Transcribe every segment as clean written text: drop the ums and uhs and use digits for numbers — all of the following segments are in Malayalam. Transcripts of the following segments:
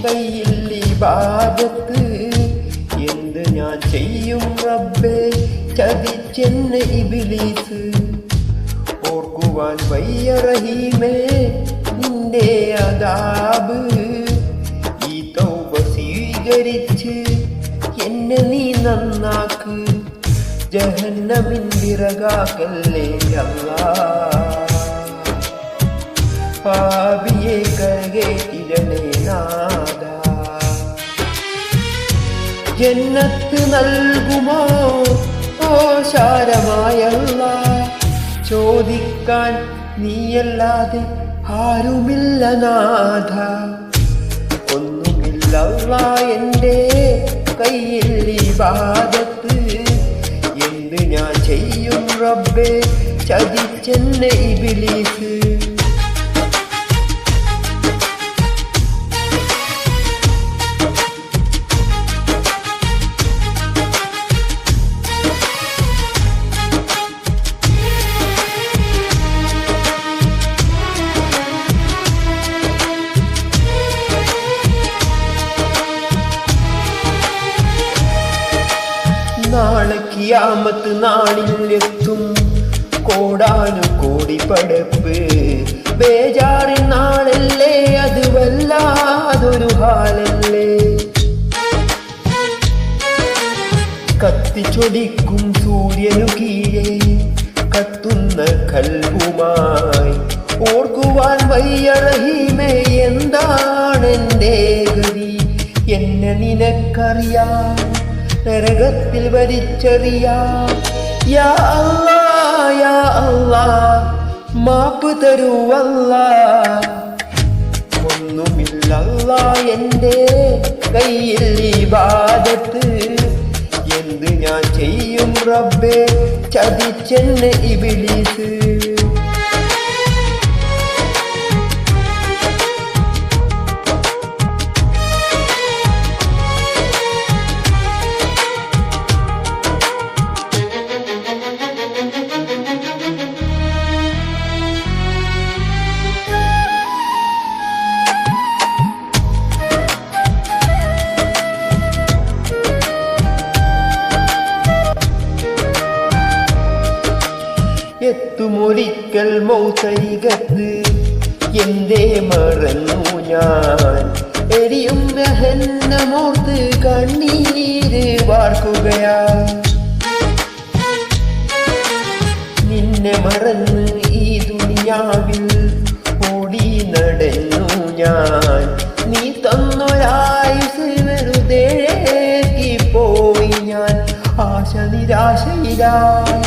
കയ്യിൽ ഇബാദത്ത് എന്ത് ഞാൻ ചെയ്യും റബ്ബേ ചതിച്ചെന്നെ ഇബ്ലീസ് ഓർക്കുവാൻ വയ്യ റഹീമേ നിന്റെ അദാബ് ഈ തൗബ സ്വീകരിച്ച് എന്നെ നീ നന്നാക്ക് ജഹന്നമിൻ വിറകാക്കല്ലേ അല്ലാഹ് പാപിയെ കരകേറ്റിടണേ നാഥാ ജന്നത്ത് നൽകുമോ ഓശാരമായ അല്ലാഹ് ചോദിക്കാൻ നീയല്ലാതെ ആരുമില്ല നാഥ ഒന്നുമില്ല അല്ലാഹ് എൻ്റെ കയ്യിൽ ഇബാദത്ത് എന്ത് ഞാൻ ചെയ്യും റബ്ബേ ചതിച്ചെന്നെ ഇബ്ലീസ് നാളെ ഖിയാമത്ത് നാളിലെത്തും കോടാനു കോടി പടപ്പ് ബേജാറിൻ നാളല്ലേ അത് വല്ലാതൊരു ഹാലല്ലേ കത്തിച്ചൊടിക്കും സൂര്യനു കീഴേ കത്തുന്ന കൽബുമായി ഓർക്കുവാൻ വയ്യ റഹീമേ എന്താണെൻ്റെ ഗതി എന്നെ നിനക്കറിയാം നരകത്തിൽ വലിച്ചെറിയാം യാ അല്ലാഹ് യാ അല്ലാഹ് മാപ്പ് തരൂ അല്ലാഹ് ഒന്നുമില്ല അല്ലാഹ് എൻ്റെ കയ്യിൽ ഇബാദത്ത് എന്ത് ഞാൻ ചെയ്യും റബ്ബേ ചതിച്ചെന്നെ ഇബ്ലീസ് എത്തുമൊരിക്കൽ മൗസൈകത്ത് എന്തേ മറന്നു ഞാൻ എരിയും ജഹന്നമോർത്ത് കണ്ണീര് വാർക്കുകയാ നിന്നെ മറന്ന് ഈ ദുനിയാവിൽ ഓടി നടന്നു ഞാൻ നീ തന്നൊരായുസ് വെറുതെ പോയി ഞാൻ ആശ നിരാശയിലായി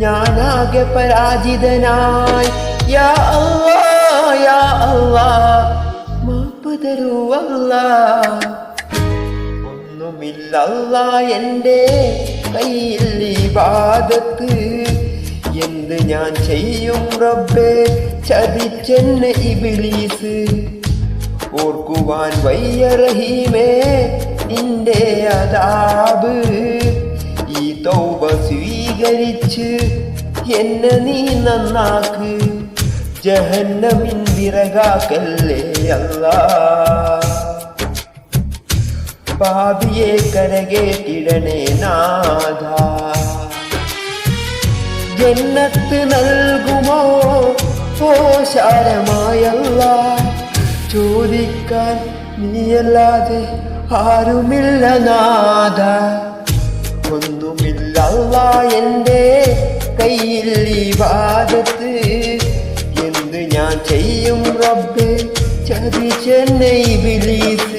ഞാനാകെ പരാജിതനായി യാ അല്ലാഹ് യാ അല്ലാഹ് മാപ്പ് തരൂ അല്ലാഹ് ഒന്നുമില്ല അല്ലാഹ് എൻ്റെ കയ്യിൽ ഇബാദത്ത് എന്ത് ഞാൻ ചെയ്യും റബ്ബേ ചതിച്ചെന്നെ ഇബ്ലീസ് ഓർക്കുവാൻ വയ്യ റഹീമേ നിന്റെ അദാബ് ഈ തൗബ സ്വീകരിച്ച് എന്നെ നീ നന്നാക്ക് ജഹന്നമിൻ വിറകാക്കല്ലേ അല്ലാഹ് പാപിയെ കരകേറ്റിടണേ നാഥാ ജന്നത്ത് നൽകുമോ ഓശാരമായ അല്ലാഹ് ചോദിക്കാൻ നീയല്ലാതെ ആരുമില്ല നാഥ ഒന്നുമില്ല അല്ലാഹ് എൻ്റെ കയ്യിൽ ഇബാദത്ത് എന്ത് ഞാൻ ചെയ്യും റബ്ബേ ചതിച്ചെന്നെ ഇബ്ലീസ്